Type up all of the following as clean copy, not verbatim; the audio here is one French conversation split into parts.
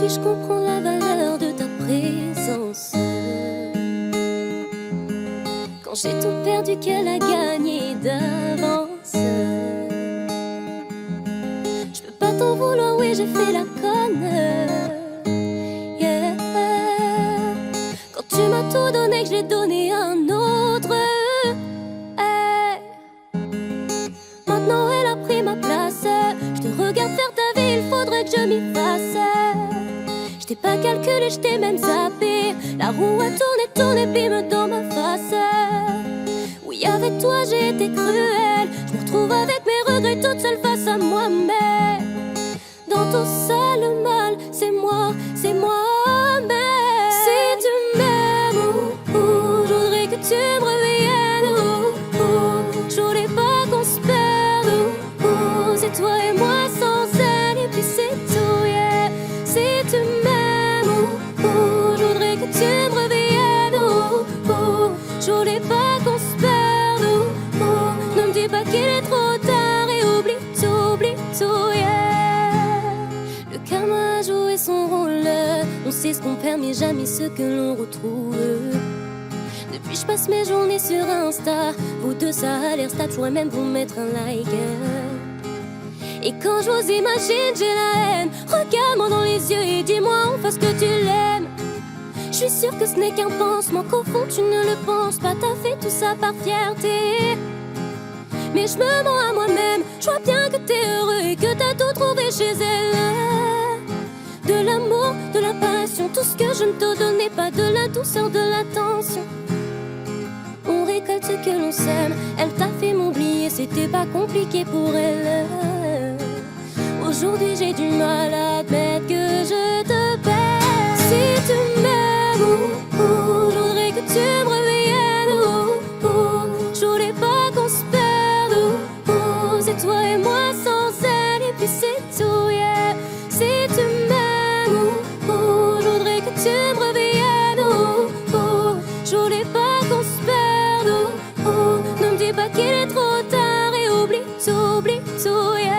Aujourd'hui je comprends la valeur de ta présence. Quand j'ai tout perdu, qu'elle a gagné d'avance. Je peux pas t'en vouloir, oui j'ai fait la conne. Yeah. Quand tu m'as tout donné, que je l'ai donné à un autre. Hey. Maintenant elle a pris ma place. Je te regarde faire ta vie, il faudrait que je m'y fasse. Je t'ai pas calculé, je t'ai même zappé. La roue a tourné, tourné, bim dans ma face. Oui, avec toi j'ai été cruelle. Je me retrouve avec mes regrets toute seule face à moi. Mais dans tout ça le mal, c'est moi, c'est moi. Mais si tu m'aimes, je voudrais que tu me reviennes. Je voulais pas qu'on se perde. C'est toi et moi sans elle, et puis c'est tout, yeah. Si tu m'aimes, je voudrais que tu me reviennes. Je voulais pas qu'on se perde. Ne me dis pas qu'il est trop tard et oublie tout, yeah. Le karma a joué son rôle. On sait ce qu'on perd mais jamais ce que l'on retrouve. Depuis je passe mes journées sur Insta. Vous deux ça a l'air stable, je pourrais même vous mettre un like. Et quand je vous imagine, j'ai la haine. Regarde-moi dans les yeux et dis-moi en face que tu l'aimes. Je suis sûre que ce n'est qu'un pansement, qu'au fond tu ne le penses pas. T'as fait tout ça par fierté, mais je me mens à moi-même. Je vois bien que t'es heureux et que t'as tout trouvé chez elle. De l'amour, de la passion, tout ce que je ne te donnais pas. De la douceur, de l'attention. On récolte ce que l'on sème. Elle t'a fait m'oublier, c'était pas compliqué pour elle. Aujourd'hui j'ai du mal à admettre que je te perds. Si tu m'aimes, je voudrais que tu me reviennes. Je voulais pas qu'on se perde. C'est toi et moi sans elle, et puis c'est tout, yeah. Si tu m'aimes, je voudrais que tu me reviennes. Je voulais pas qu'on se perde. Ne me dis pas qu'il est trop tard et oublie tout, yeah.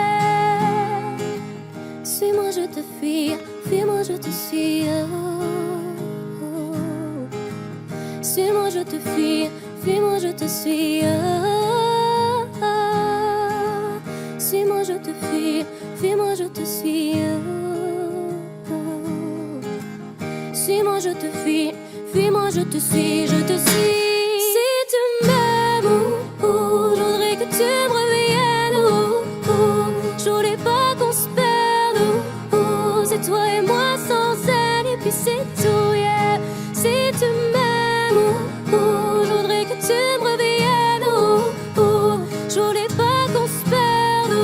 Suis-moi, je te fuis, fuis-moi, je te suis. Suis-moi, je te fuis, fuis-moi, je te suis. Suis-moi, je te fuis, fuis-moi, je te suis. Suis-moi, je te fuis, fuis-moi, je te suis, je te suis. Si tu m'aimes, je voudrais que tu me reviennes. Je voulais pas qu'on se perde. C'est toi et moi sans elle, et puis c'est tout, yeah. Si tu m'aimes, je voudrais que tu me reviennes. Je voulais pas qu'on se perde.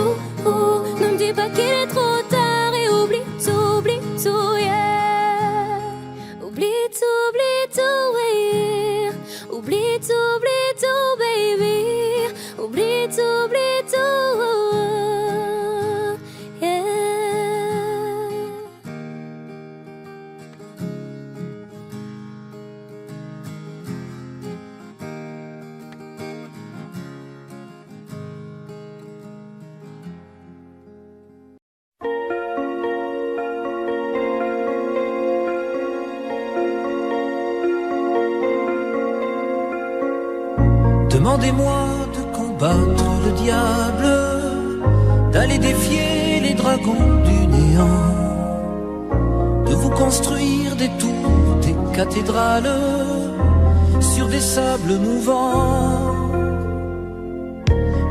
Ne me dis pas qu'il est trop tard et oublie tout, yeah. Oublie tout, yeah. Oublie tout, baby. Oublie tout, yeah. Demandez-moi de combattre le diable, d'aller défier les dragons du néant, de vous construire des tours, des cathédrales sur des sables mouvants.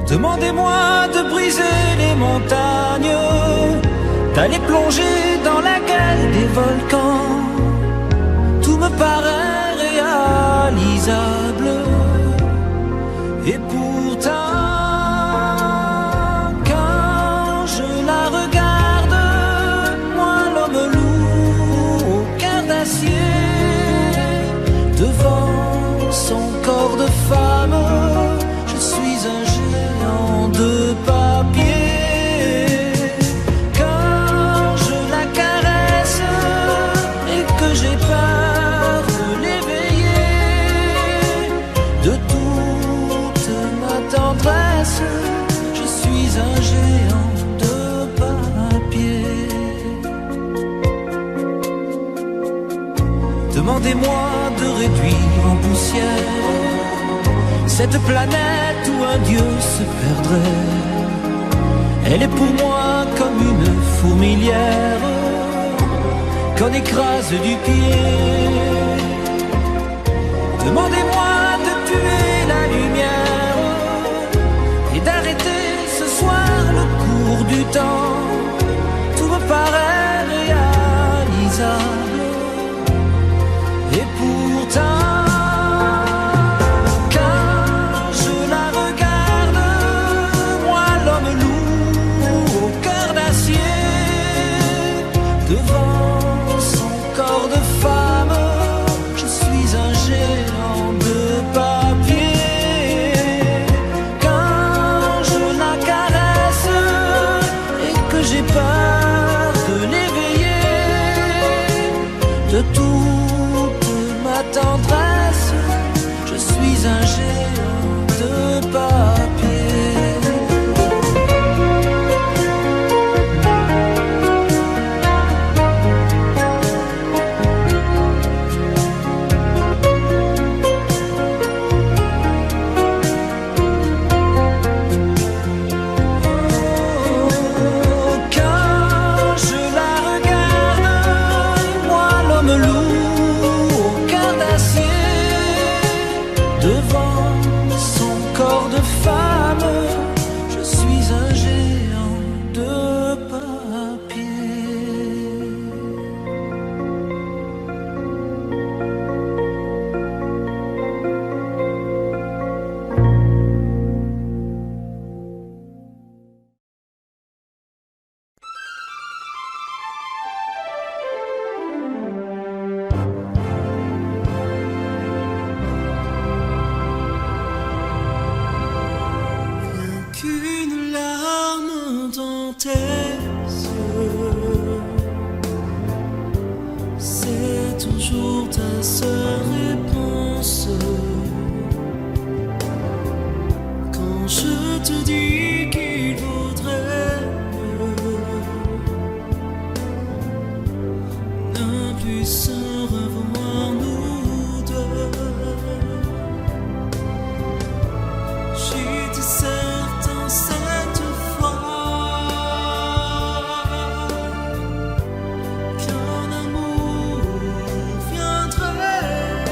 Demandez-moi de briser les montagnes, d'aller plonger dans la gueule des volcans. Tout me paraît réalisable. Et pourtant, quand je la regarde, moi l'homme loup au cœur d'acier, devant son corps de femme, je suis un géant de papier. Quand je la caresse et que j'ai peur de l'éveiller, de toute ma tendresse, je suis un géant de papier. Demandez-moi de réduire en poussière cette planète où un Dieu se perdrait. Elle est pour moi comme une fourmilière qu'on écrase du pied. Demandez-moi de tuer la lumière et d'arrêter ce soir le cours du temps. Tout me paraît réalisable et pourtant tendresse, je suis un géant de papier. Oh, quand je la regarde, moi l'homme loup devant son corps de femme, je suis un géant de papier. Qu'une larme dans tes yeux, c'est toujours ta seule réponse. Quand je te dis qu'il vaudrait mieux ne plus se revoir nous deux, j'étais certain cette fois qu'un amour viendrait.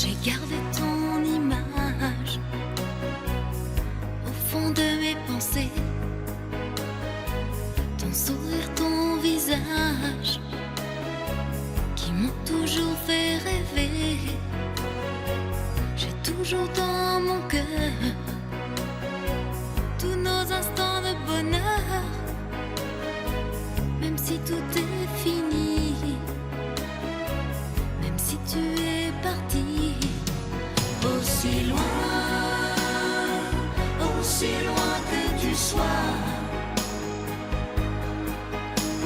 J'ai gardé ton image au fond de mes pensées, ton sourire, ton visage qui m'ont toujours fait rêver. J'ai toujours dans mon cœur tous nos instants de bonheur, même si tout est fini, même si tu es parti. Aussi loin que tu sois,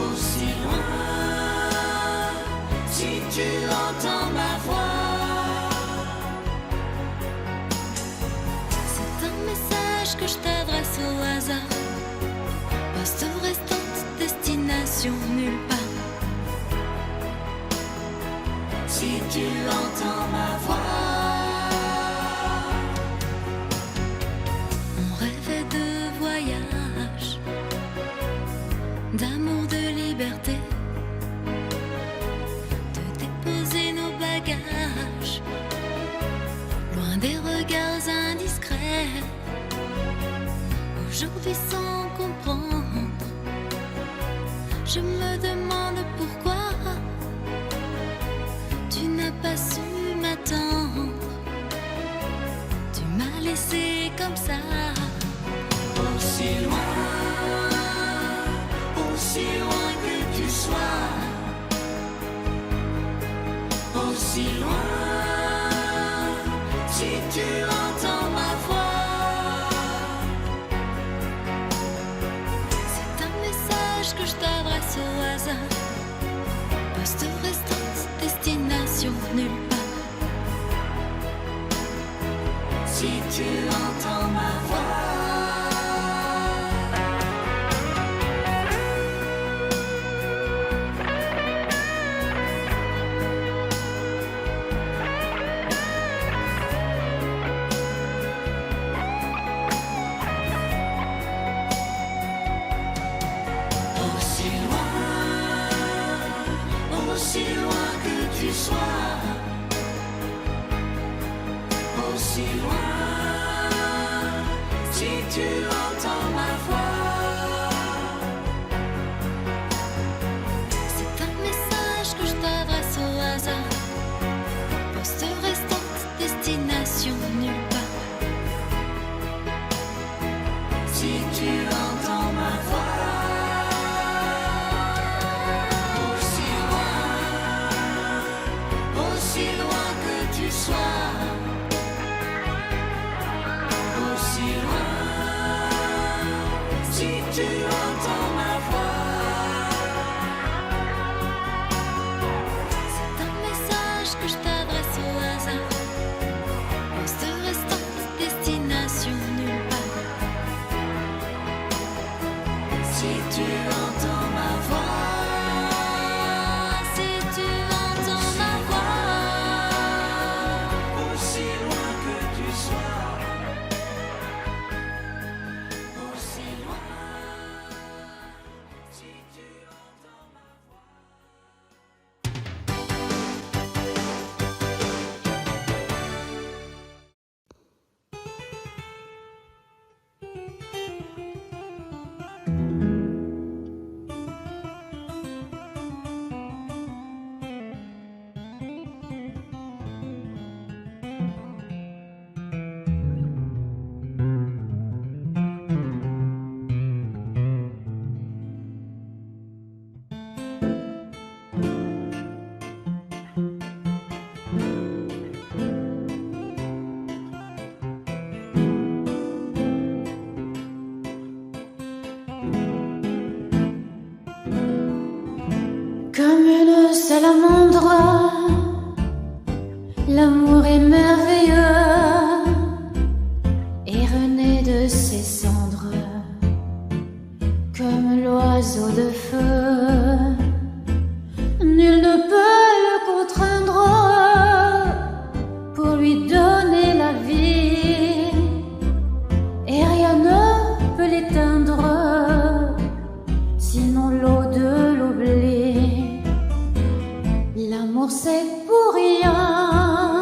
aussi loin, si tu entends ma voix. C'est un message que je t'adresse au hasard, poste restante, destination nulle part. Si tu entends ma voix. D'amour, de liberté, de déposer nos bagages loin des regards indiscrets. Aujourd'hui sans comprendre, je me demande pourquoi tu n'as pas su m'attendre. Tu m'as laissé comme ça, aussi loin. Aussi loin que tu sois, aussi loin, si tu entends ma voix. C'est un message que je t'adresse au hasard, poste restante, destination nulle part. Si tu entends ma voix. Aussi loin que tu sois, aussi loin, si tu entends ma voix. C'est un message que je t'adresse au hasard, poste restante, destination nulle part. Si tu entends ma voix. Aussi loin que tu sois, aussi loin, si tu entends ma voix. C'est un message que je t'adresse au hasard, poste restante, destination nulle part. Si tu entends ma voix. Comme une salamandre, l'amour est merveilleux et renaît de ses cendres comme l'oiseau de feu. Nul ne peut le contraindre pour lui donner la vie et rien ne peut l'éteindre, sinon l'eau de l'oubli. L'amour c'est pour rien,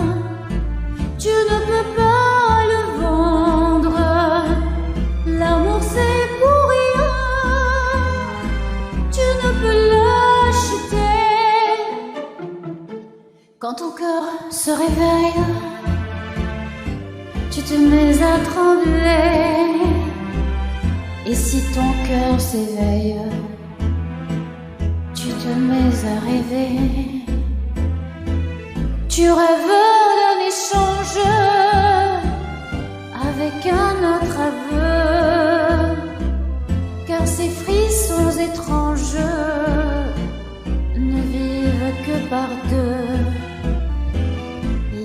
Quand ton cœur se réveille, tu te mets à trembler. Et si ton cœur s'éveille, tu te mets à rêver. Tu rêves d'un échange avec un autre aveu, car ces frissons étranges ne vivent que par deux.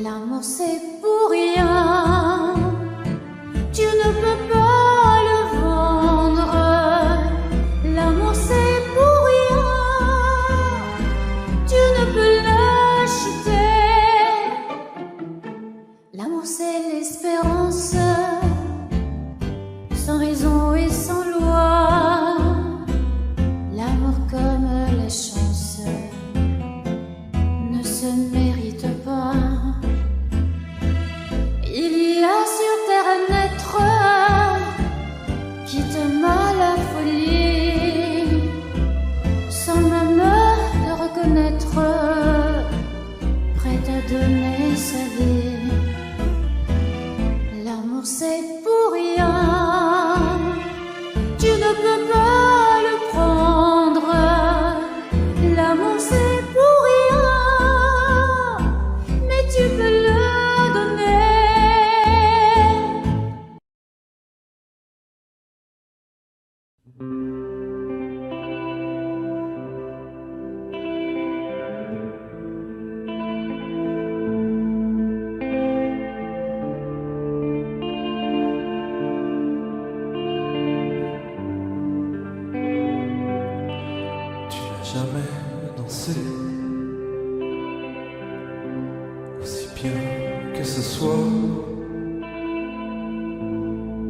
L'amour c'est pour rien, tu ne peux pas le vendre. L'amour c'est pour rien, tu ne peux l'acheter. L'amour c'est l'espérance, sans raison et sans loi. L'amour comme la chance ne se mérite pas. Il y a sur terre un être qui t'aime à la folie, sans même le reconnaître, prêt à donner sa vie. L'amour c'est pour rien, tu ne peux pas le prendre. L'amour c'est pour rien, mais tu peux le donner. Tu n'as jamais dansé aussi bien que ce soir.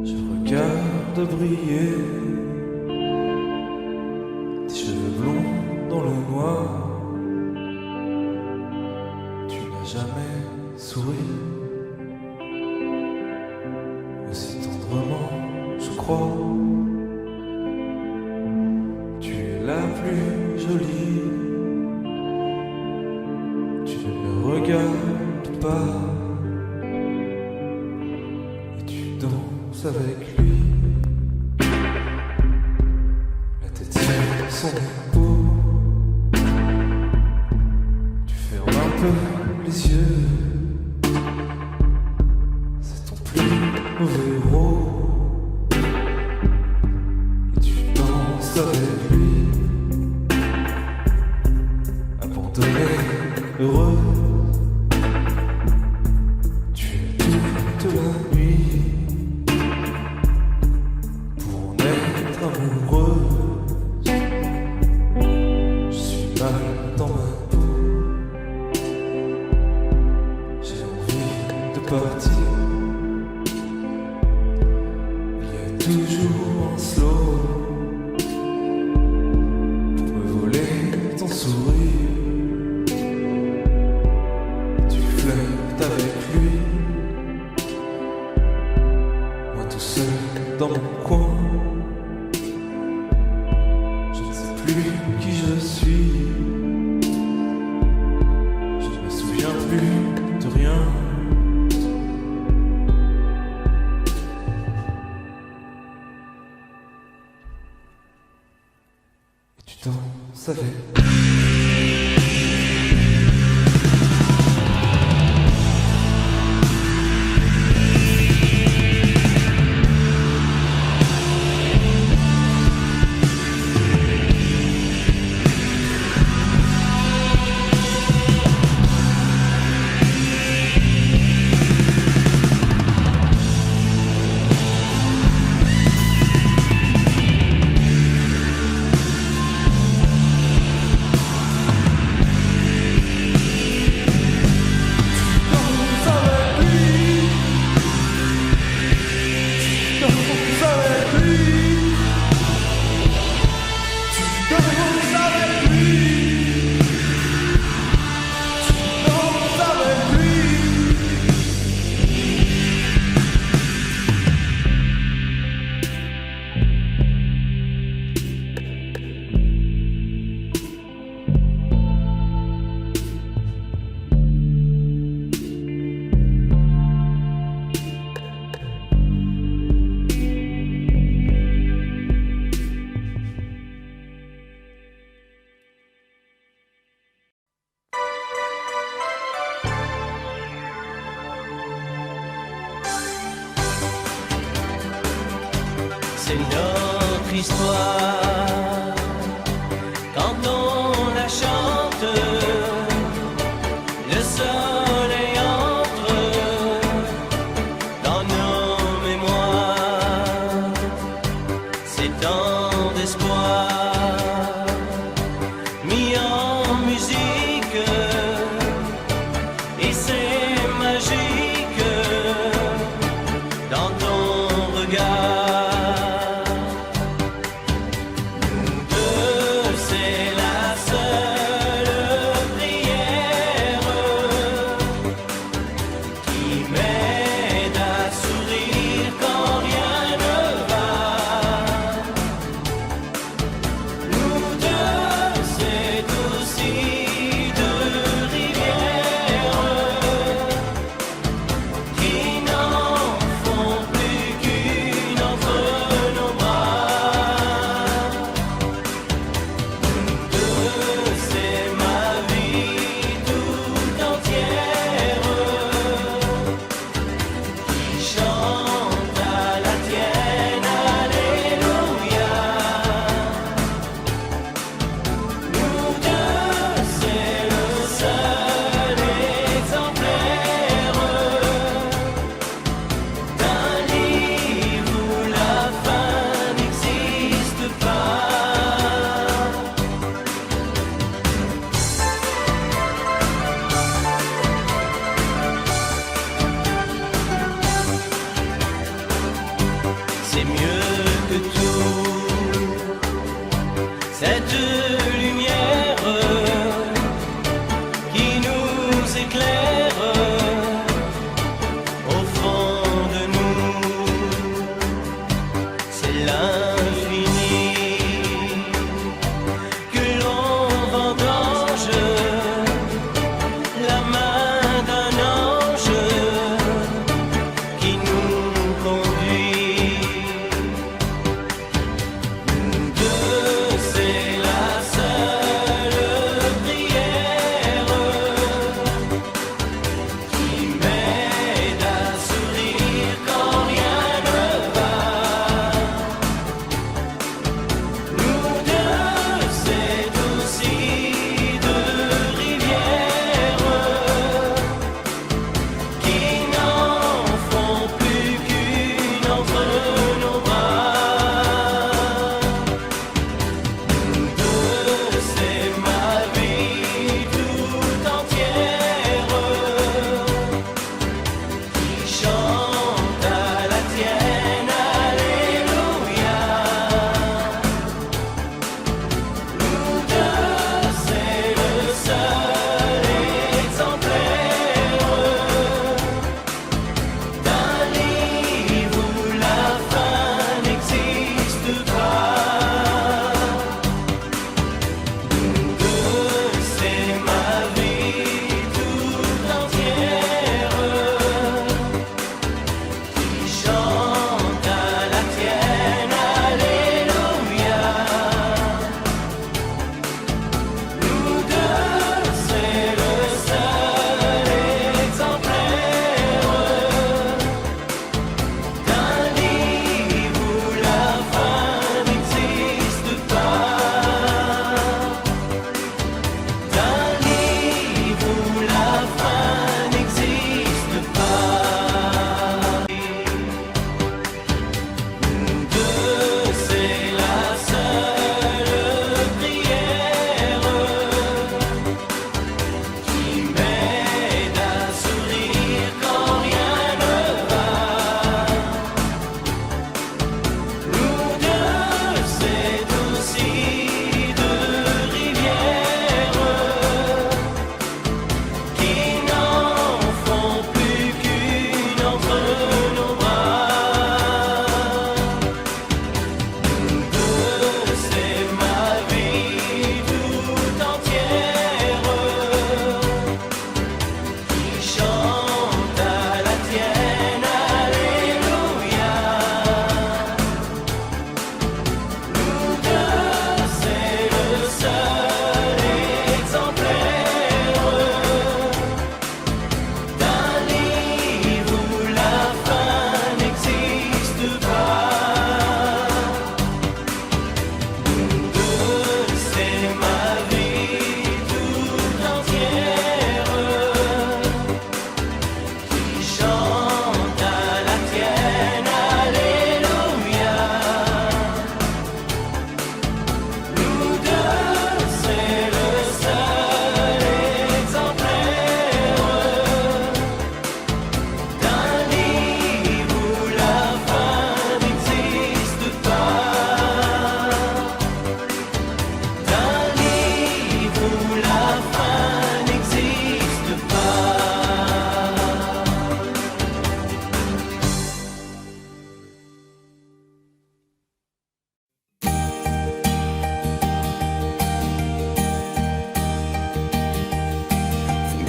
Je regarde briller tes cheveux blonds dans le noir. Tu n'as jamais souri aussi tendrement, je crois. Tu es la plus jolie, tu ne me regardes pas et tu danses avec lui. La tête sur son épaule, tu fermes un peu les yeux. C'est ton plus mauvais rôle et tu danses avec lui. Abandonné, heureux, tu es toute la nuit pour en être amoureuse. Je suis mal dans ma peau, j'ai envie de partir. Il y a toujours un slow pour me voler ton sourire. Tu flirtes avec lui, moi tout seul dans mon coin. Je ne sais plus qui je suis, je ne me souviens plus de rien. Et tu danses avec. c'est notre histoire. Quand on la chante, le soleil entre dans nos mémoires. C'est tant d'espoir mis en musique, et c'est magique dans ton regard.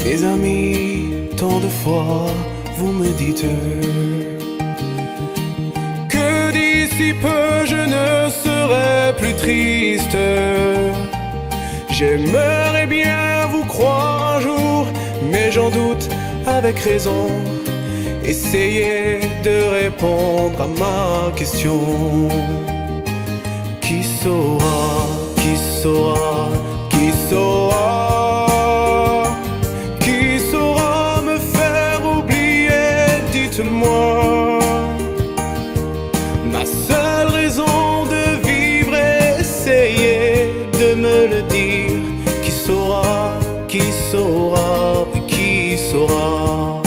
Mes amis, tant de fois vous me dites que d'ici peu je ne serai plus triste. J'aimerais bien vous croire un jour, mais j'en doute avec raison. Essayez de répondre à ma question. Qui saura, qui saura, qui saura, qui saura me faire oublier, dites-moi. Ma seule raison de vivre, essayez de me le dire. Qui saura, qui saura, qui saura.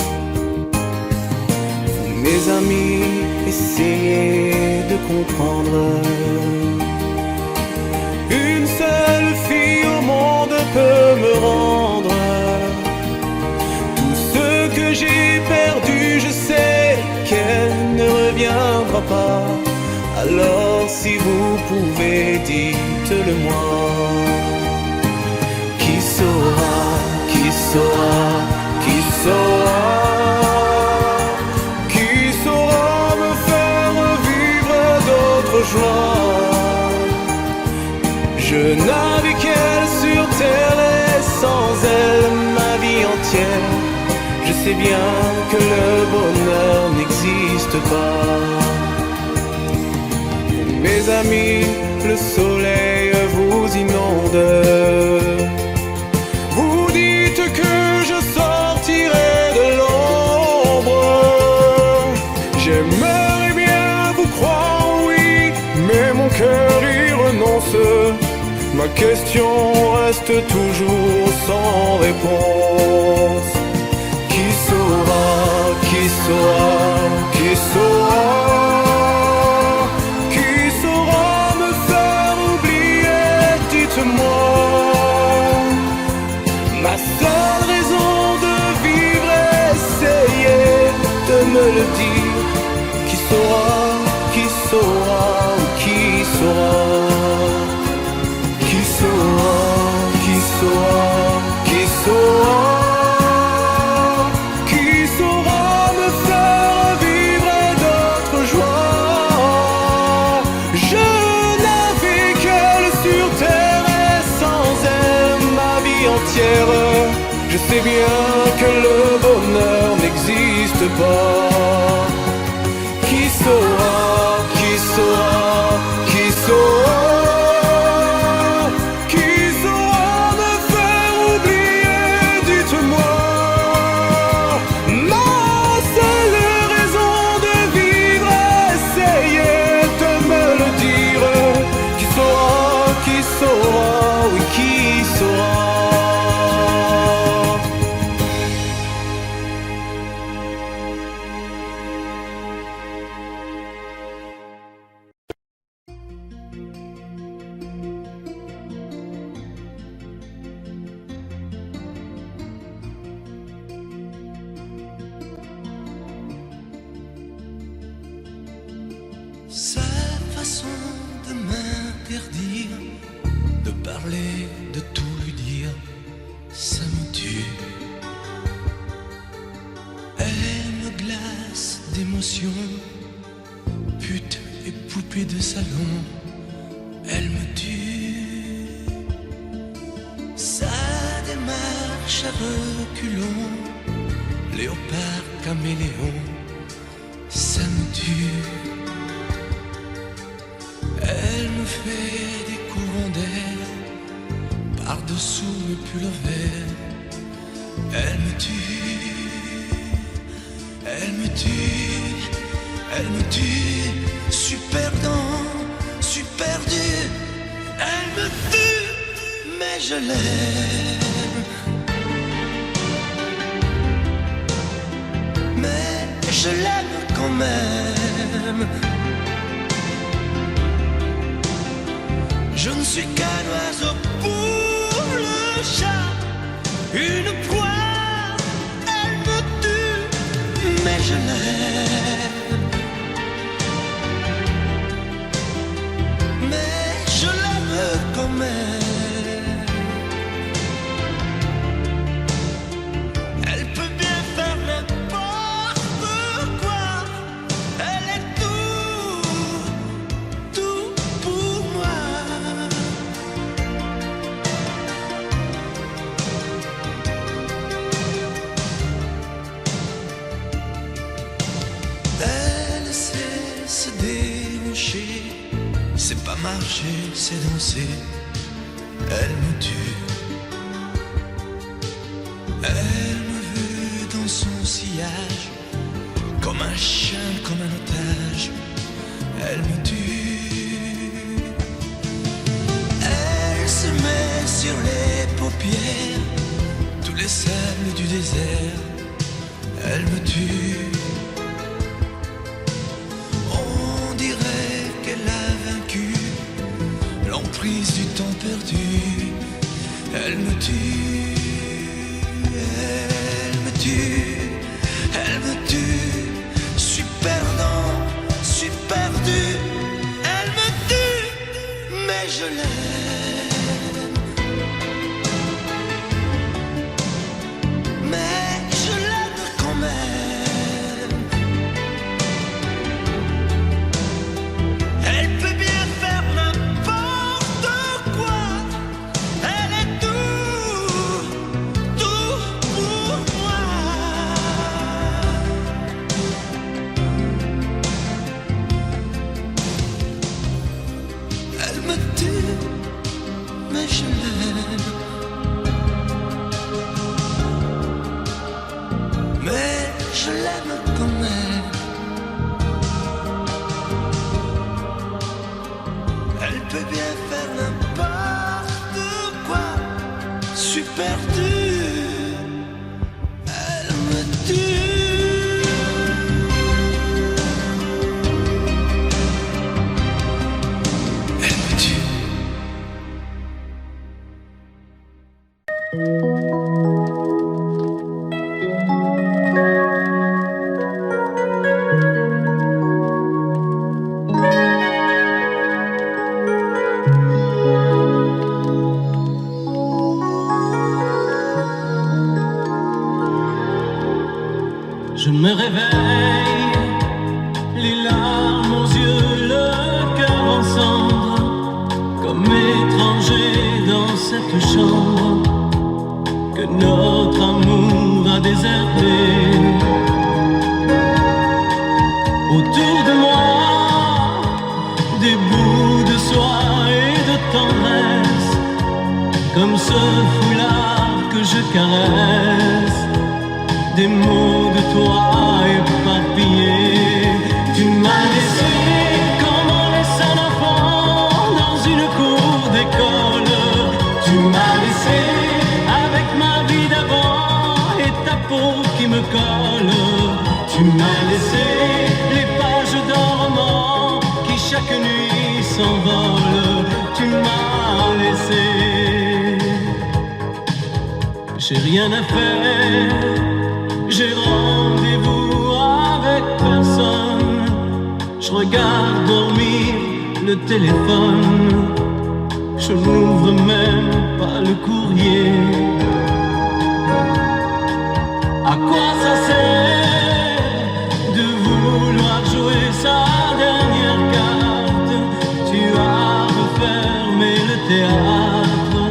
Vous, mes amis, essayez de comprendre. Une seule fille au monde peut me rendre tout ce que j'ai perdu. Je sais qu'elle ne reviendra pas. Alors si vous pouvez, dites-le-moi. Qui saura, qui saura, qui saura, qui saura me faire vivre d'autres joies. Je n'avais qu'elle sur terre et sans elle ma vie entière. Je sais bien que le bonheur n'existe pas. Mes amis, le soleil vous inonde. Vous dites que je sortirai de l'ombre. J'aimerais bien vous croire, oui, mais mon cœur y renonce. Ma question reste toujours sans réponse. Qui saura, qui saura, qui saura, qui saura me faire oublier, dites-moi. Ma seule raison de vivre, essayez de me le dire. Qui saura, qui saura, qui saura. Qui saura, qui saura, qui saura, qui saura me faire vivre d'autres joies. Je n'avais qu'elle sur terre et sans elle ma vie entière. Je sais bien que le bonheur n'existe pas. Qui saura, qui saura, qui saura. Sa façon de m'interdire de parler, de tout lui dire, ça me tue. Elle me glace d'émotion, pute et poupée de salon, elle me tue. Sa démarche à reculons, léopard caméléon, ça me tue. Elle me fait des courants d'air par-dessous mes pulls verts. Elle me tue, elle me tue, elle me tue. Super dans, super dur. Elle me tue, mais je l'aime. Mais je l'aime quand même. Je ne suis qu'un oiseau pour le chat, une proie, elle me tue, mais je l'aime. Mais je l'aime quand même. marcher, c'est danser, elle me tue. Elle me veut dans son sillage, comme un chien, comme un otage, elle me tue. Elle se met sur les paupières, tous les sables du désert, elle me tue. On dirait qu'elle a vaincu l'emprise du temps perdu, elle me tue. Elle me tue, elle me tue, je suis perdant, je suis perdu. Elle me tue, mais je l'aime. Mais je l'aime quand même. Elle peut bien faire n'importe quoi. Elle est tout pour moi. Elle me tue, mais je l'aime. Mais je l'aime quand même. Elle peut bien faire n'importe quoi. Je suis perdu. Elle me tue. Elle me tue. Je me réveille, les larmes aux yeux, le cœur en cendres, comme étranger dans cette chambre que notre amour a déserté. Autour de moi, des bouts de soie et de tendresse, comme ce foulard que je caresse. Des mots de toi éparpillés. Tu m'as laissé comme on laisse un enfant dans une cour d'école. Tu m'as laissé avec ma vie d'avant et ta peau qui me colle. Tu m'as laissé les pages d'un roman qui chaque nuit s'envolent. Tu m'as laissé. J'ai rien à faire. J'ai rendez-vous avec personne. Je regarde dormir le téléphone. Je n'ouvre même pas le courrier. À quoi ça sert de vouloir jouer sa dernière carte? Tu as refermé le théâtre.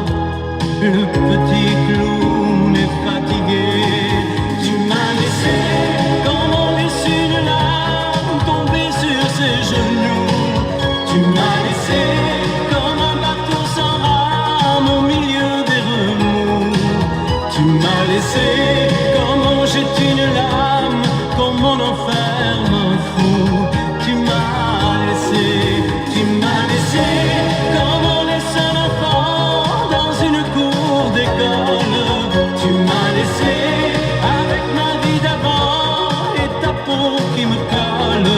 Le petit clown est fatigué. Comme on laisse une larme tomber sur ses genoux. Tu m'as laissé comme un bateau sans rame au milieu des remous. Tu m'as laissé comme on jette une lame, comme on enferme un fou. Tu m'as laissé comme on laisse un enfant dans une cour d'école. Tu m'as laissé avec ma vie d'avant et ta peau qui me colle.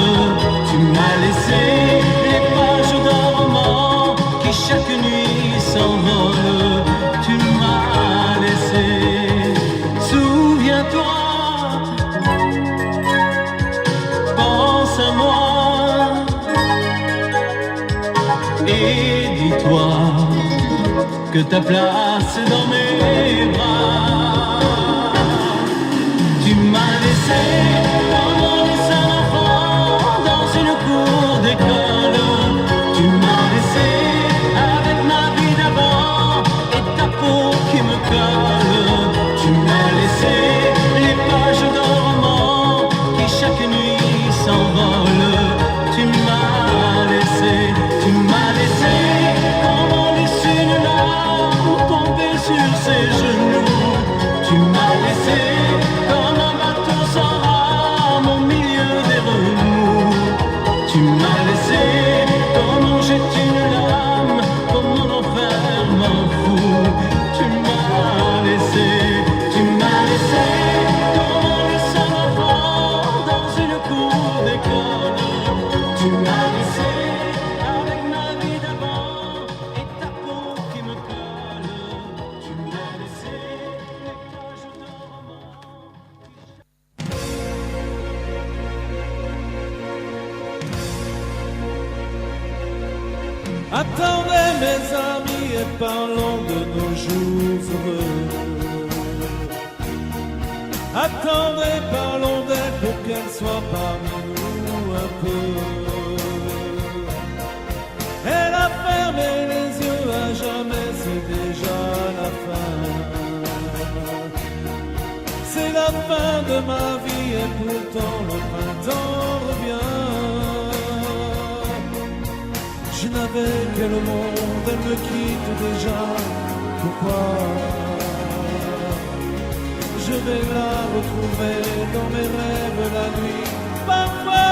Tu m'as laissé les pages d'un roman qui chaque nuit s'envolent. Tu m'as laissé. Souviens-toi, pense à moi et dis-toi que ta place est dans mes bras. Tu m'as laissé comme on laisse un enfant dans une cour d'école. Tu m'as laissé avec ma vie d'avant et ta peau qui me colle. Tu m'as laissé les pages d'un roman qui chaque nuit s'envolent. Tu m'as laissé, tu m'as laissé. tes genoux. Tu m'as laissé comme un bateau sans rame au milieu des remous. Tu m'as laissé comme on jette une lame, comme mon enfer m'en fout. Tu m'as laissé comme on laisse un enfant dans une cour d'école. Tu m'as laissé avec ma vie d'avant et ta peau qui me colle. Tu m'as laissé les pages d'un roman. Attendez mes amis et parlons de nos jours heureux. Attendez, parlons d'elle pour qu'elle soit parmi nous un peu. Elle a fermé les yeux à jamais, c'est déjà la fin. C'est la fin de ma vie et pourtant le printemps revient. Je n'avais que le monde, elle me quitte déjà. Pourquoi? Je vais la retrouver dans mes rêves la nuit. Parfois,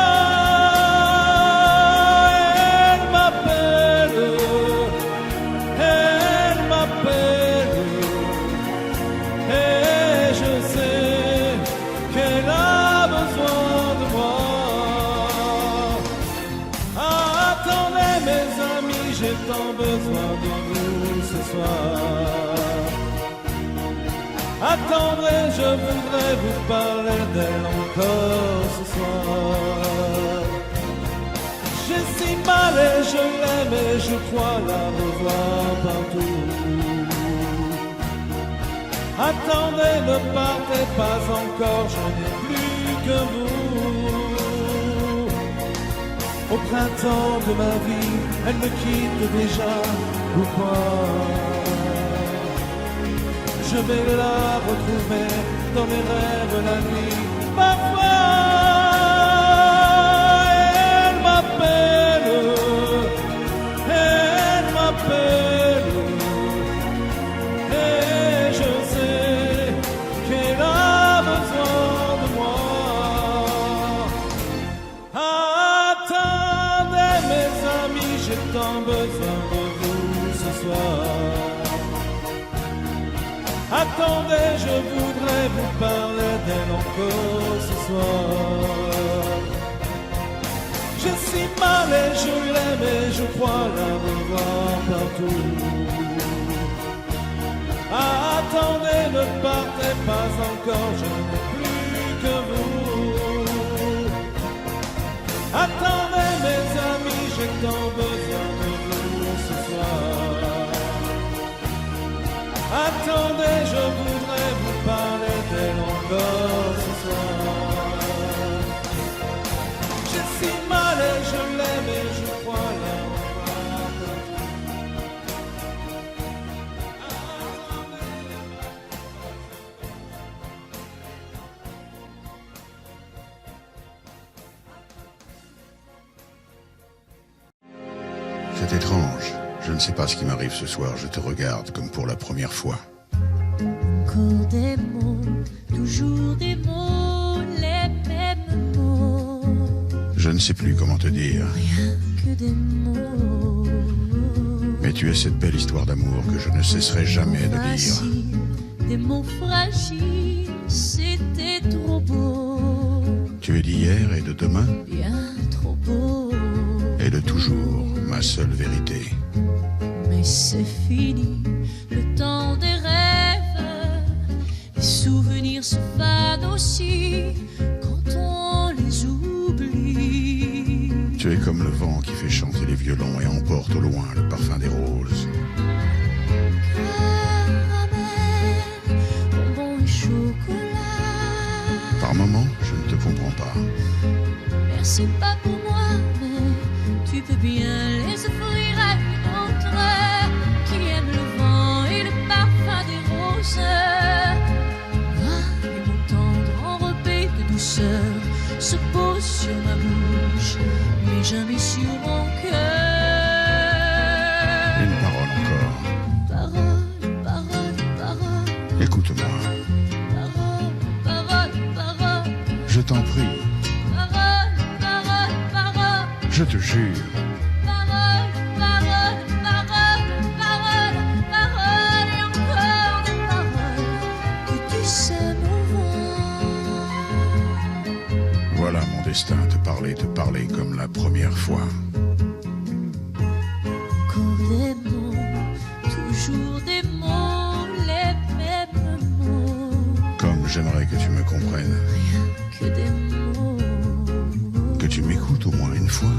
elle m'appelle, et je sais qu'elle a besoin de moi. Attendez mes amis, j'ai tant besoin de vous ce soir. Attendez, je voudrais vous parler d'elle encore ce soir. J'ai si mal et je l'aime et je crois la revoir partout. Attendez, ne partez pas encore, je n'ai plus que vous. Au printemps de ma vie, elle me quitte déjà. Pourquoi? Je vais la retrouver dans mes rêves la nuit. Parfois, elle m'appelle, et je sais qu'elle a besoin de moi. Attendez mes amis, j'ai tant besoin de vous ce soir. Attendez, je voudrais vous parler d'elle encore ce soir. J'ai si mal et je l'aime et je crois la revoir partout. Attendez, ne partez pas encore, je n'ai plus que vous. Attendez mes amis, j'ai tant besoin de vous ce soir. Attendez, je voudrais vous parler d'elle encore ce soir. J'ai si mal et je l'aime et je crois la revoir. C'est étrange. Je ne sais pas ce qui m'arrive ce soir. Je te regarde comme pour la première fois. Encore des mots, toujours des mots, les mêmes mots. Je ne sais plus comment te dire. Rien que des mots. Mais tu es cette belle histoire d'amour que je ne cesserai jamais de lire. Fragiles, des mots fragiles, c'était trop beau. Tu es d'hier et de demain Bien trop beau. et de toujours, ma seule vérité. Mais c'est fini, le temps des rêves. Les souvenirs se fanent aussi quand on les oublie. Tu es comme le vent qui fait chanter les violons et emporte au loin le parfum des roses. Caramel, bonbons et chocolat. Par moments, je ne te comprends pas. Merci pas pour moi, mais tu peux bien les offrir à une autre qui aime le vent et le parfum des roses. Moi, les mots tendres enrobés de douceur se posent sur ma bouche, mais jamais sur mon cœur. Une parole encore. Parole, parole, parole. Écoute-moi, Parole, parole, parole, je t'en prie, parole, parole, parole, je te jure. parole, parole, parole, parole, parole, et encore des paroles que tu sais mon vent. Voilà mon destin, te parler comme la première fois. Encore des mots, toujours des mots, les mêmes mots, Comme j'aimerais que tu me comprennes, que des mots, que tu m'écoutes au moins une fois.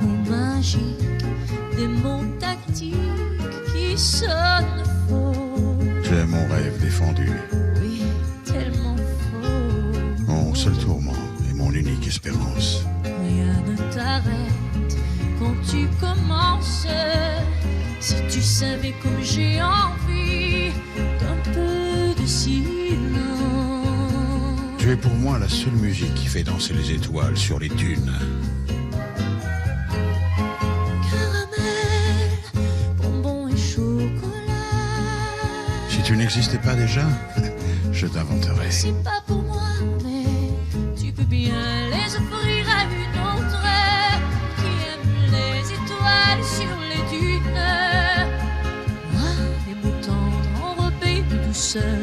mots magiques, des mots tactiques qui sonnent faux. Tu es mon rêve défendu, Oui, tellement faux. mon seul tourment et mon unique espérance. Rien ne t'arrête quand tu commences. Si tu savais comme j'ai envie d'un peu de silence. Tu es pour moi la seule musique qui fait danser les étoiles sur les dunes. Caramel, bonbons et chocolat. Si tu n'existais pas déjà, je t'inventerais. C'est pas pour moi, mais tu peux bien les offrir à une autre qui aime les étoiles sur les dunes. Moi, les mots tendres enrobés de douceur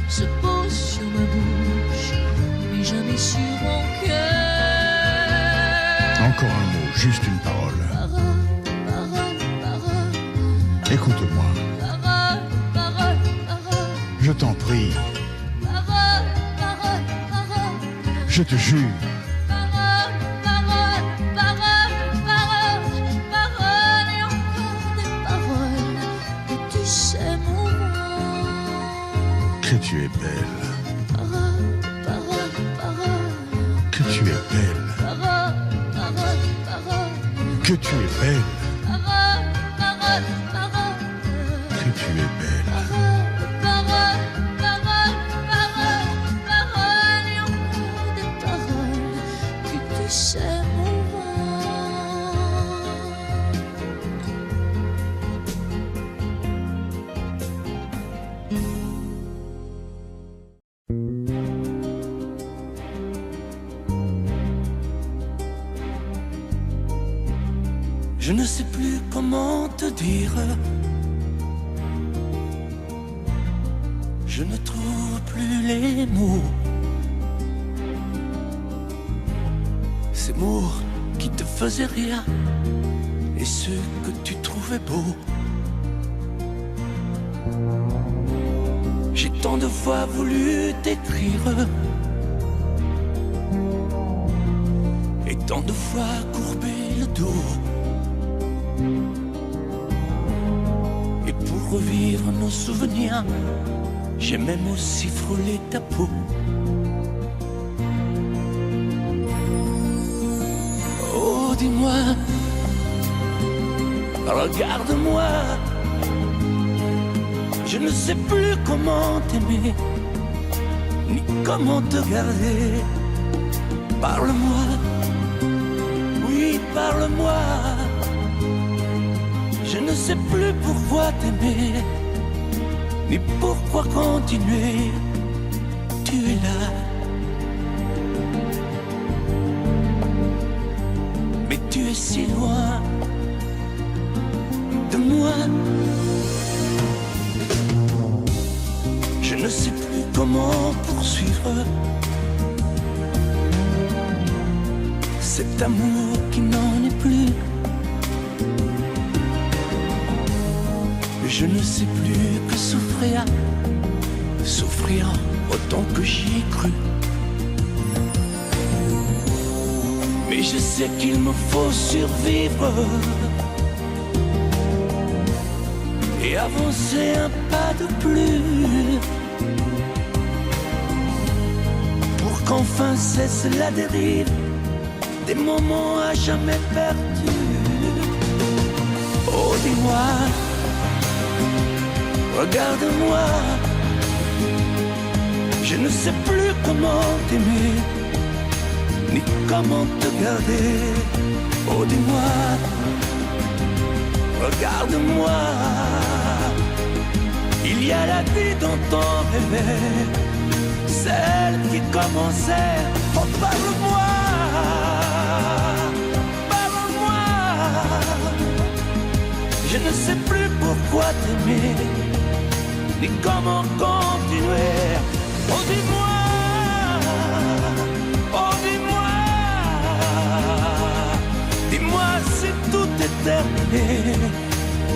se posent sur ma bouche, mais jamais sur mon cœur. Encore un mot, juste une parole. Parole, parole, parole, Écoute-moi, parole, parole, parole, je t'en prie, parole, parole, parole. je te jure. Parole, parole, parole, parole, parole, et encore des paroles que tu sais mon nom. Que tu es belle, Parole, parole, parole, que tu es belle, parole, parole, parole, que tu es belle, parole, parole, parole, que tu es belle. parole, parole, parole, parole, parole, et encore des paroles que tu sais mon vent. Je ne sais plus comment te dire. Je ne trouve plus les mots. Ces mots qui te faisaient rire et ceux que tu trouvais beaux. J'ai tant de fois voulu t'écrire et tant de fois courbé le dos. Et pour revivre nos souvenirs, j'ai même aussi frôlé ta peau. Oh, dis-moi, regarde-moi. Je ne sais plus comment t'aimer, ni comment te garder. Parle-moi, oui, parle-moi. Je ne sais plus pourquoi t'aimer, ni pourquoi continuer. Tu es là, mais tu es si loin de moi. Je ne sais plus comment poursuivre cet amour qui n'en est plus. Je ne sais plus que souffrir, souffrir autant que j'y ai cru. Mais je sais qu'il me faut survivre et avancer un pas de plus pour qu'enfin cesse la dérive des moments à jamais perdus. Oh, dis-moi, regarde-moi, je ne sais plus comment t'aimer, ni comment te garder. Oh, dis-moi, regarde-moi, Il y a la vie dont on rêvait, celle qui commençait. Oh, parle-moi, parle-moi. Je ne sais plus pourquoi t'aimer, ni comment continuer. Oh, dis-moi, oh, dis-moi, dis-moi si tout est terminé,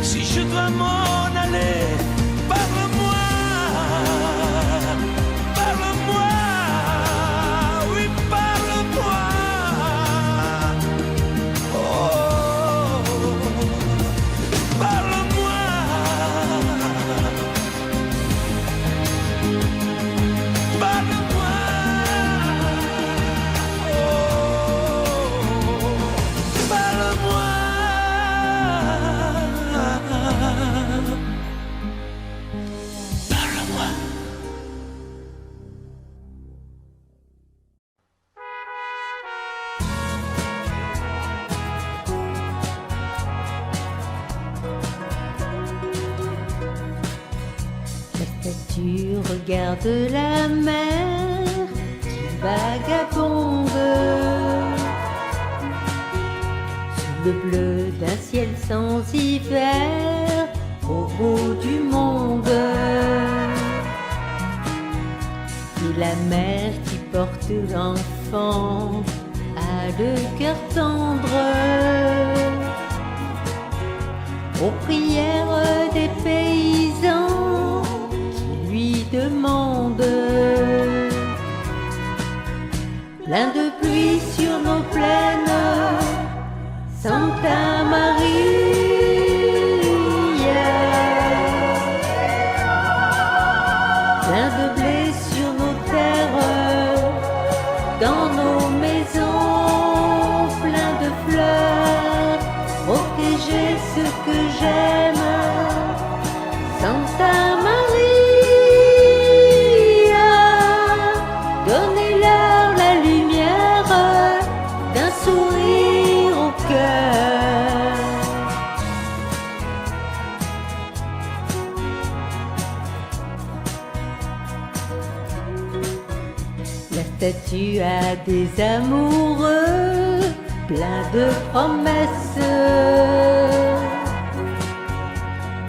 si je dois m'en aller. Parle-moi, parle-moi, oui, parle-moi. Oh, parle-moi, parle-moi. Oh, parle-moi. Tu regardes la mer qui vagabonde sous le bleu d'un ciel sans hiver au bout du monde. Et la mer qui porte l'enfant a le cœur tendre aux prières des paysans lui demande. Plein de pluie sur nos plaines, Santa Maria. Plein de blé sur nos terres, dans nos maisons, plein de fleurs. Protéger ce que j'aime, Santa Maria. Donnez-leur la lumière d'un sourire au cœur. La statue a des amoureux, plein de promesses.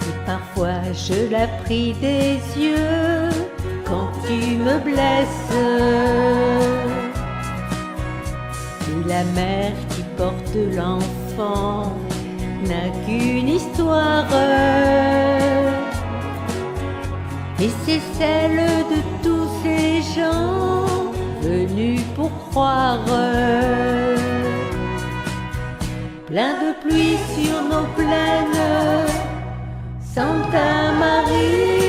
Et parfois je la prie des yeux quand tu me blesses. Et la mère qui porte l'enfant n'a qu'une histoire, et c'est celle de tous ces gens venus pour croire. Plein de pluie sur nos plaines, Santa Maria.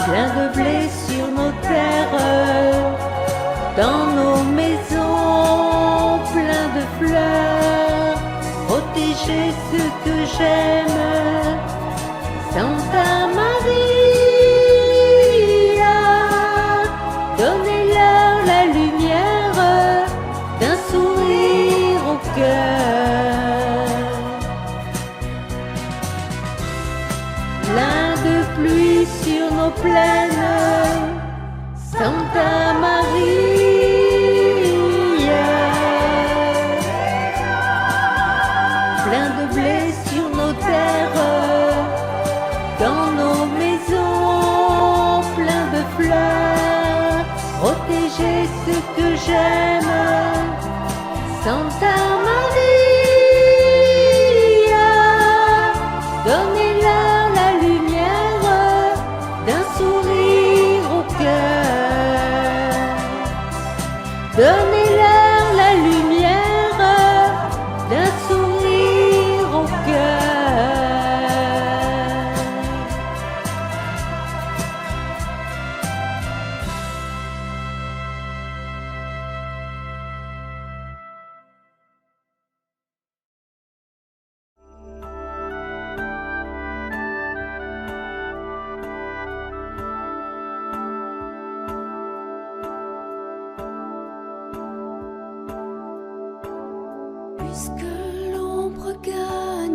Plein de blé sur nos terres, dans nos maisons, plein de fleurs. Protéger ce que j'aime, Santa Maria. Donnez-leur la lumière d'un sourire au cœur. Plein de pluie sur nos plaines, Santa Maria. Plein de blé sur nos terres, dans nos maisons, plein de fleurs. Protéger ce que j'aime, Santa Maria. Donnez-leur la lumière d'un sourire au cœur. Donnez-leur la lumière d'un sourire au cœur. Puisque l'ombre gagne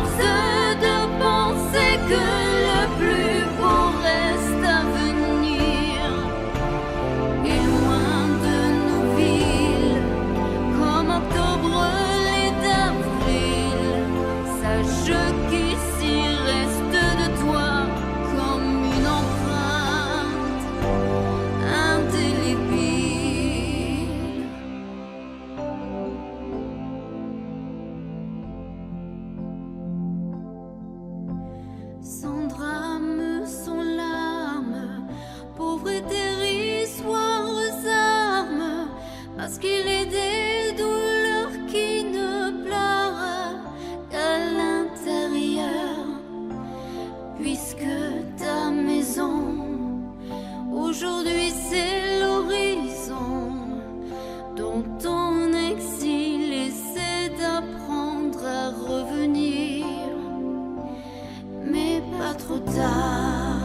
force de penser que le plus beau reste à venir. Et loin de nos villes, comme octobre l'est d'avril, sache qu'ici reste de toi comme une empreinte indélébile. Sans drame, sans larmes, pauvre et dérisoires armes, parce qu'il est des douleurs qui ne pleurent qu'à l'intérieur, puisque ta maison aujourd'hui c'est l'horizon dont ton exil essaie d'apprendre à revenir, mais pas trop tard.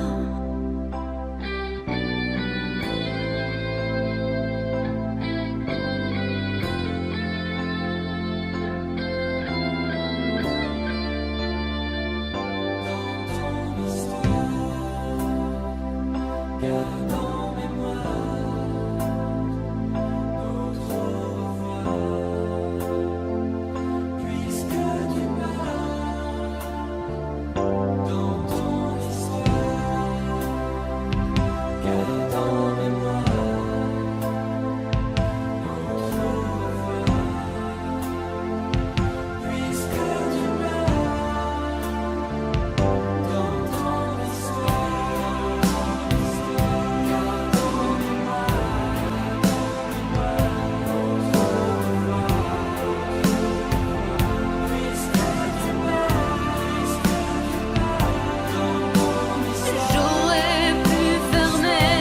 J'aurais pu fermer,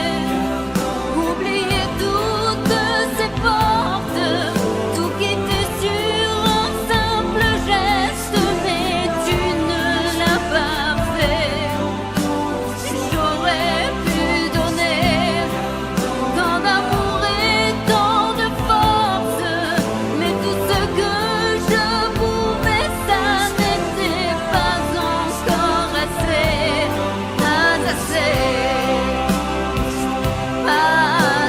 oublier toutes ces portes, tout quitter sur un simple geste, mais tu ne l'as pas fait. J'aurais pu donner tant d'amour et tant de force, mais tout ce que je pouvais, ça n'était pas encore assez. Pas assez, pas assez,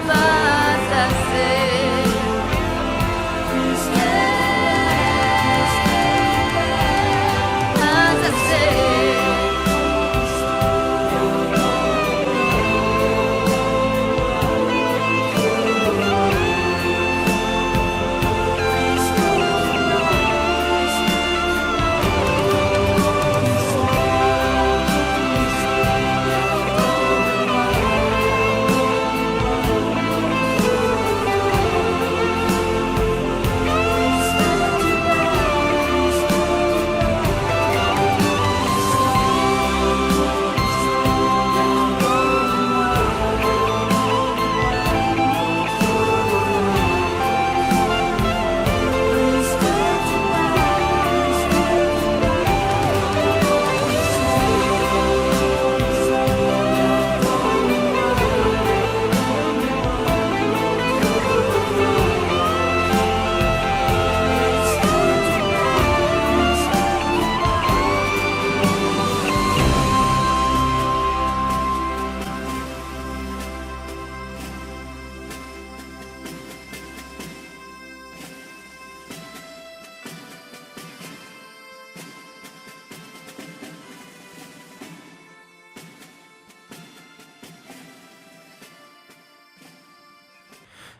pas assez. Pas assez.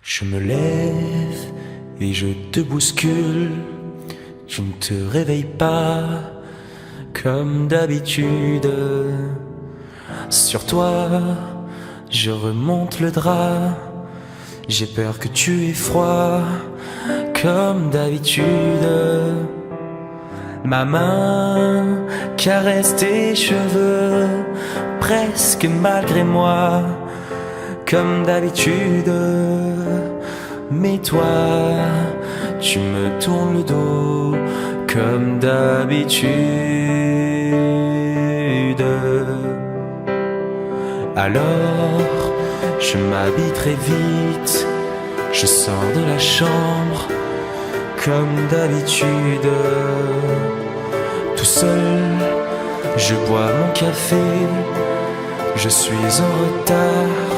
Je me lève et je te bouscule. Tu ne te réveilles pas comme d'habitude. Sur toi, je remonte le drap. J'ai peur que tu aies froid comme d'habitude. Ma main caresse tes cheveux, presque malgré moi, comme d'habitude. Mais toi, tu me tournes le dos, comme d'habitude. Alors, je m'habille très vite, je sors de la chambre, comme d'habitude. Tout seul, je bois mon café, je suis en retard,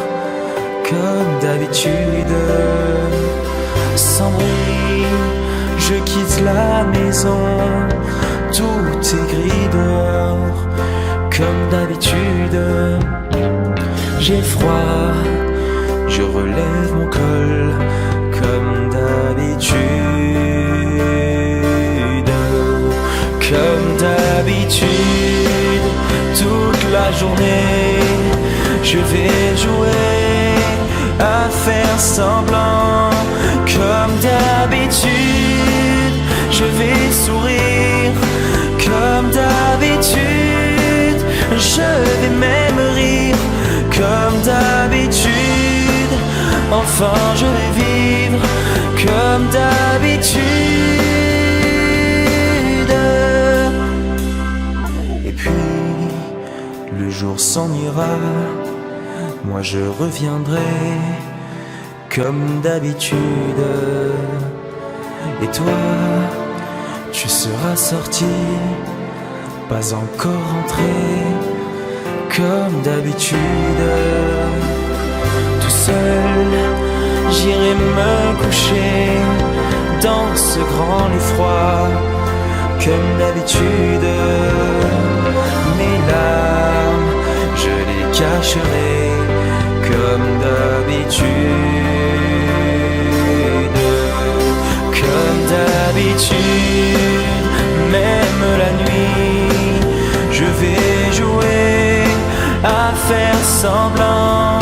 comme d'habitude. Sans bruit, je quitte la maison, tout est gris dehors, comme d'habitude. J'ai froid, je relève mon col, comme d'habitude. Comme d'habitude, toute la journée, je vais jouer à faire semblant. Comme d'habitude, je vais sourire. Comme d'habitude, je vais même rire. Comme d'habitude, enfin je vais vivre. Comme d'habitude. Et puis, le jour s'en ira, moi je reviendrai comme d'habitude. Et toi, tu seras sorti, pas encore rentré, comme d'habitude. Tout seul, j'irai me coucher dans ce grand lit froid, comme d'habitude. Mes larmes, je les cacherai, comme d'habitude. Comme d'habitude, même la nuit, je vais jouer à faire semblant.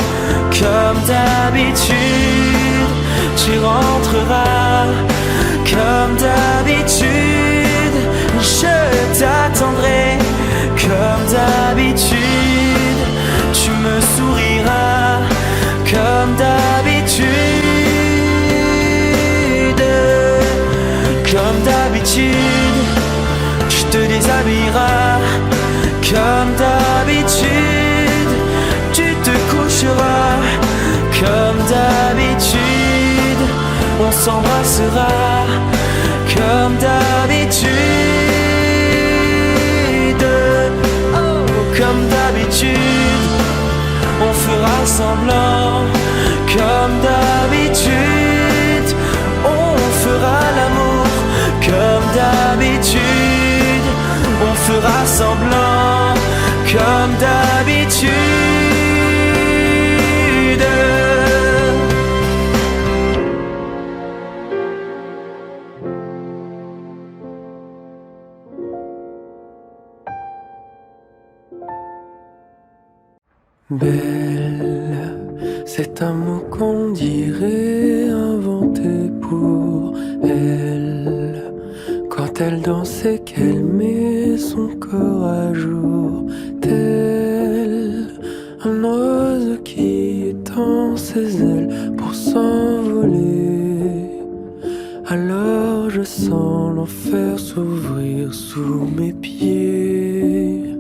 Comme d'habitude, tu rentreras. Comme d'habitude, je t'attendrai. Comme d'habitude, tu me souriras. Comme d'habitude. Comme d'habitude, tu te déshabilleras. Comme d'habitude, tu te coucheras. Comme d'habitude, on s'embrassera. Comme d'habitude. Oh, comme d'habitude, on fera semblant. Comme d'habitude, on fera l'amour. Comme d'habitude, on fera semblant. Comme d'habitude. Belle, c'est un mot qu'on dirait inventé pour elle. Quand elle danse et qu'elle met son corps à jour, tel un oiseau qui étend ses ailes pour s'envoler. Alors je sens l'enfer s'ouvrir sous mes pieds.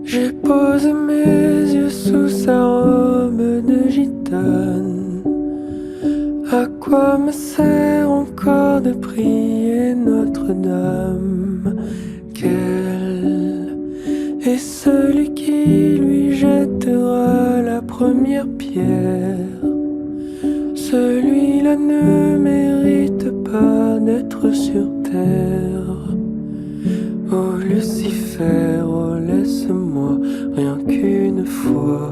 J'ai posé mes yeux sous sa robe de gitane. À quoi me sert encore de prier Notre-Dame? Quel est celui qui lui jettera la première pierre? Celui-là ne mérite pas d'être sur terre. Oh Lucifer, oh laisse-moi rien qu'une fois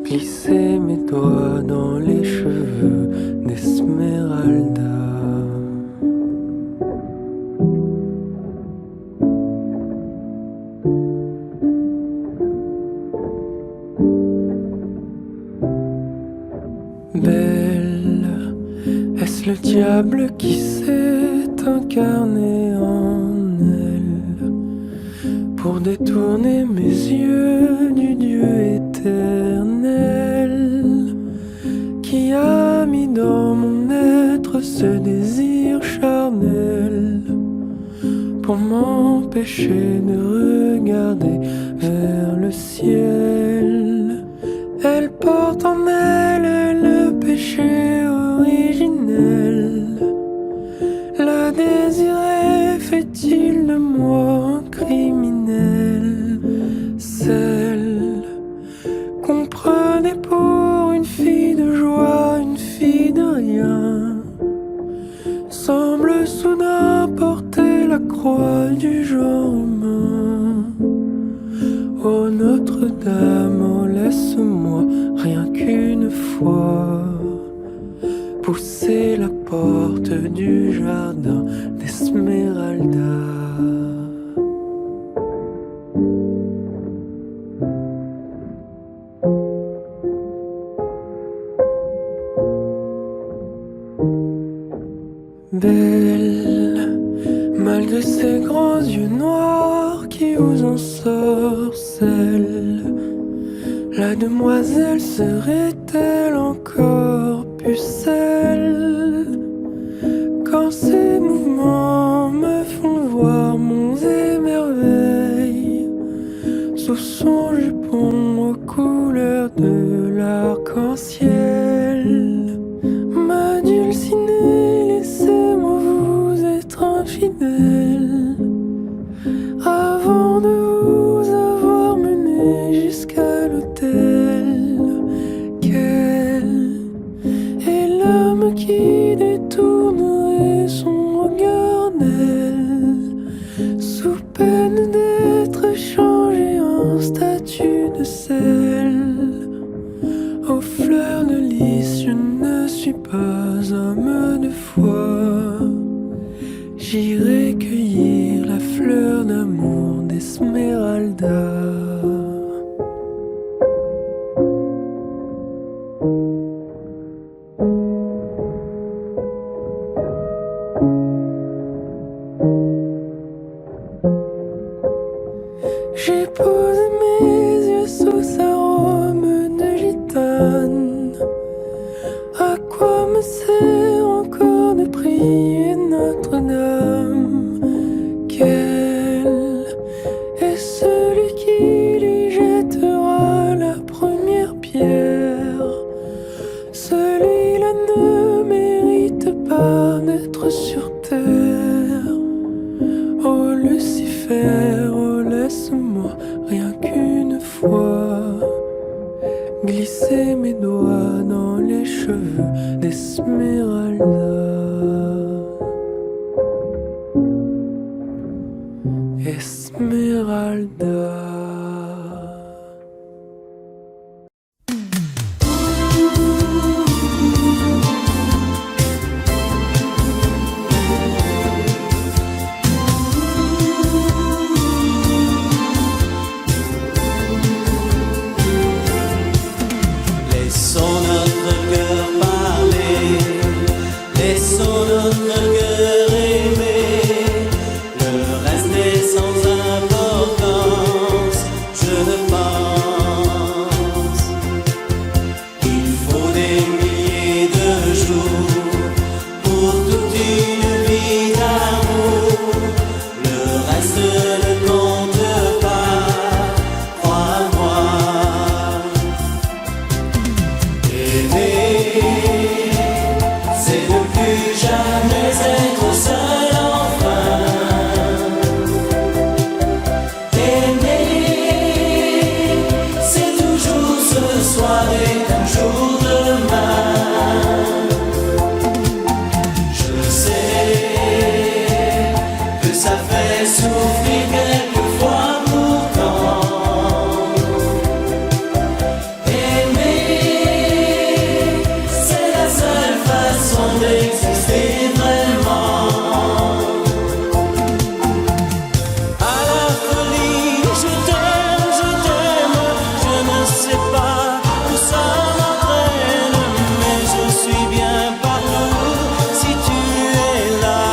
glisser mes doigts dans les cheveux d'Esmeralda. Belle, est-ce le diable qui s'est incarné en elle pour détourner mes yeux du Dieu éternel qui a mis dans mon être ce désir charnel pour m'empêcher de regarder vers le ciel? Elle porte en elle le péché originel désiré fait-il de moi un criminel? Celle qu'on prenait pour une fille de joie, une fille de rien, semble soudain porter la croix du genre humain. Oh Notre-Dame, oh laisse-moi rien qu'une fois pousser la porte du jardin d'Esmeralda. Belle, malgré ses grands yeux noirs qui vous ensorcellent, la demoiselle serait-elle encore pucelle? Quand ses mouvements me font voir monts et merveilles sous son jupon aux couleurs de l'arc-en-ciel, ma dulcinée, laissez-moi vous être infidèle avant de vous avoir mené jusqu'à l'autel. Quel est l'homme qui détournerait son regard d'elle sous peine d'être changé en statue de sel? Aux fleurs de lys, je ne suis pas homme de foi. J'irai cueillir la fleur d'amour d'Esmeralda. J'ai posé mes yeux sous sa robe de gitane. À quoi me sert encore de prier Notre-Dame? Quel est celui qui lui jettera la première pierre? Celui-là ne mérite pas d'être sur terre. Oh Lucifer, oh laisse-moi rien qu'une fois glisser mes doigts dans les cheveux d'Esmeralda. Esmeralda. Laissons notre cœur parler, laissons notre cœur aimer. Le reste est sans importance, je pense. Il faut des milliers de jours pour toute une vie d'amour. Le reste ne compte pas, crois-moi. Aimer, c'est ne plus jamais être seul enfin. Aimer, c'est toujours ce soir et toujours demain. Je sais que ça fait souffrir quelquefois pourtant. Aimer, c'est la seule façon d'exister vraiment. À la folie, je t'aime, je ne sais pas où ça m'entraîne, mais je suis bien partout si tu es là.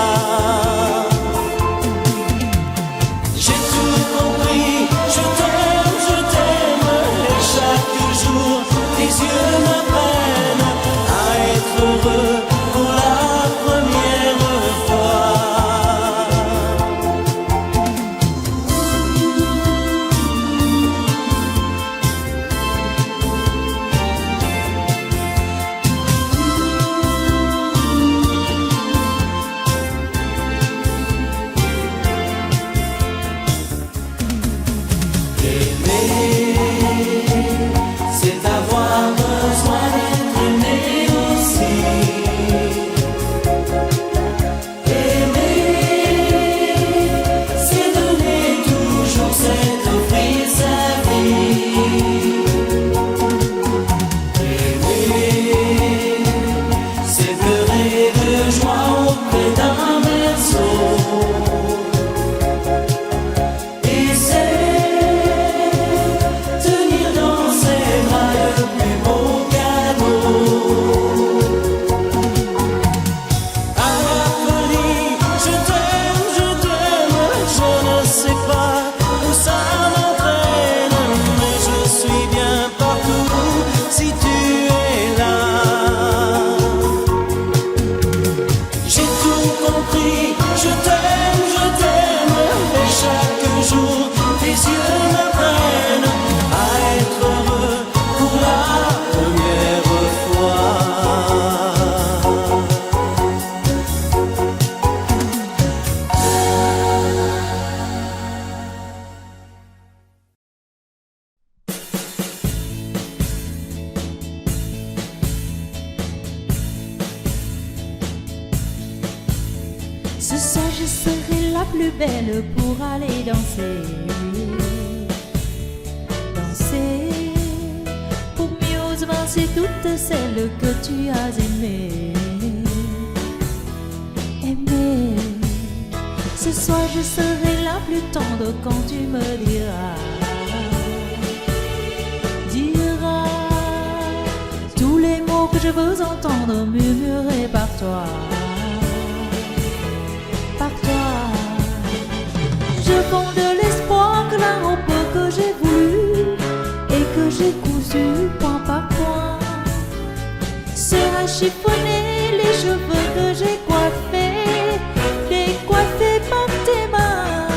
J'ai tout compris, je t'aime, et chaque jour tes yeux m'apprennent à être heureux pour la première fois. soir je serai la plus belle pour aller danser. Danser pour mieux avancer toutes celles que tu as aimées. Aimer. Ce soir je serai la plus tendre quand tu me diras tous les mots que je veux entendre murmurés par toi. Par toi. Je fonde de l'espoir que la robe que j'ai voulu et que j'ai cousue point par point sera chiffonnée, les cheveux que j'ai coiffés, décoiffés par tes mains.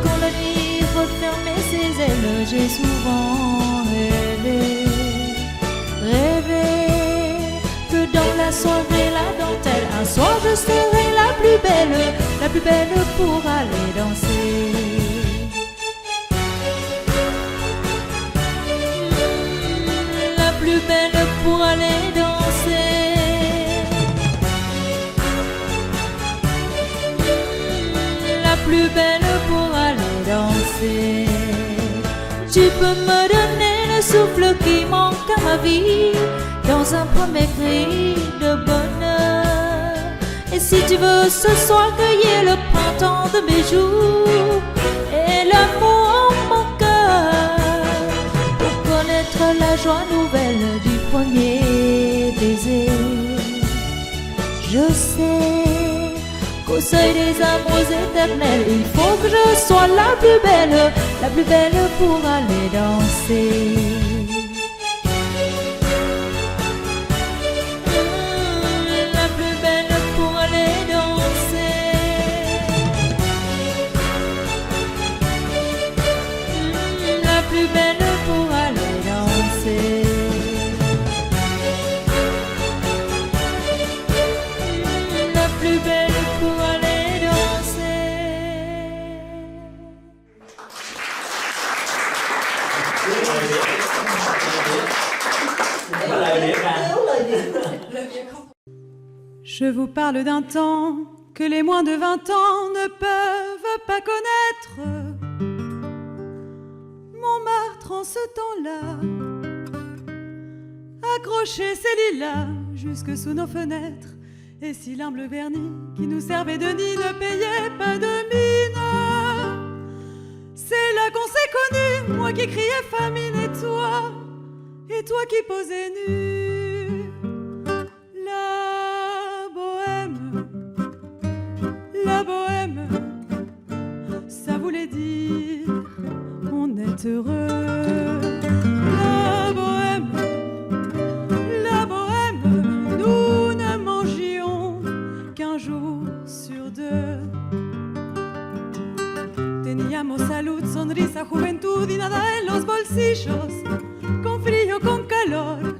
Quand la nuit refermait ses ailes, j'ai souvent rêvé que dans la soirée, la dentelle, un soir je serai la plus belle pour aller danser. La plus belle pour aller danser. La plus belle pour aller danser. Tu peux me donner le souffle qui manque à ma vie dans un premier cri de bonheur. Et si tu veux ce soir cueillir le printemps de mes jours et l'amour en mon cœur, pour connaître la joie nouvelle du premier baiser. Je sais qu'au seuil des amours éternels, il faut que je sois la plus belle pour aller danser. La plus belle pour aller danser. La plus belle pour aller danser. La plus belle pour aller danser. Je vous parle d'un temps que les moins de 20 ans ne peuvent pas connaître. Montmartre en ce temps-là accrochait ses lilas jusque sous nos fenêtres. Et si l'humble vernis qui nous servait de nid ne payait pas de mine, c'est là qu'on s'est connus, moi qui criais famine et toi qui posais nu. La bohème, ça voulait dire on est heureux. La bohème, nous ne mangions qu'un jour sur deux. Teníamos salud, sonrisa, juventud y nada en los bolsillos, con frío, con calor.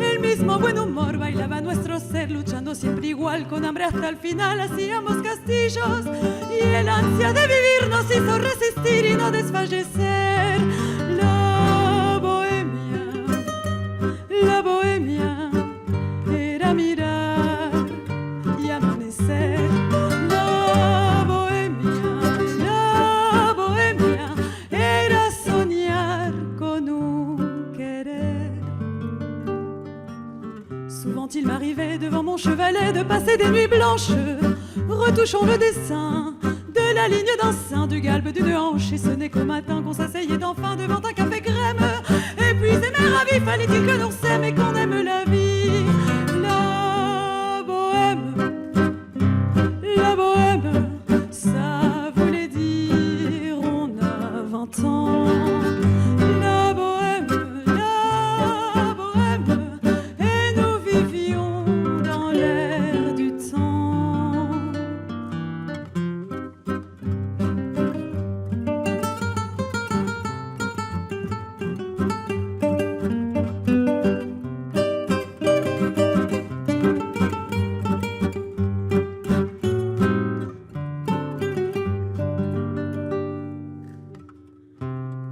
El mismo buen humor bailaba nuestro ser, luchando siempre igual, con hambre hasta el final hacíamos castillos. Y el ansia de vivir nos hizo resistir y no desfallecer. La bohemia era mirar y amanecer. La bohemia era soñar con un querer. Souvent il m'arrivait devant mon chevalet de passer des nuits blanches, retouchant le dessin de la ligne d'un sein, du galbe d'une hanche. Et ce n'est qu'au matin qu'on s'asseyait enfin devant un café crème. Épuisé mais ravi, fallait-il que l'on s'aime et qu'on aime la vie. La bohème, ça voulait dire on a 20 ans. La bohème, et nous vivions dans l'air du temps.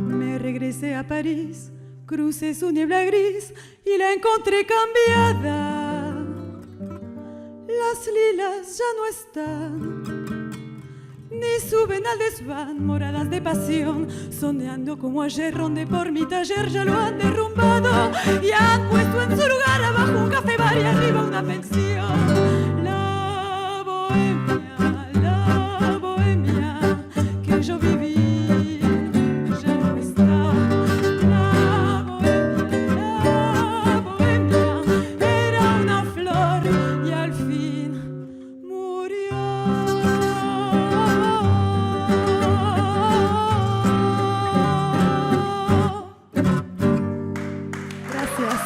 Me regresé a París, crucé su niebla gris y la encontré cambiada. La Las lilas ya no están, ni suben al desván, moradas de pasión, sondeando como ayer rondé por mi taller, ya lo han derrumbado y han puesto en su lugar abajo un café bar y arriba una pensión. La bohemia que yo viví ya no está. La bohemia era una flor y al fin murió. Gracias.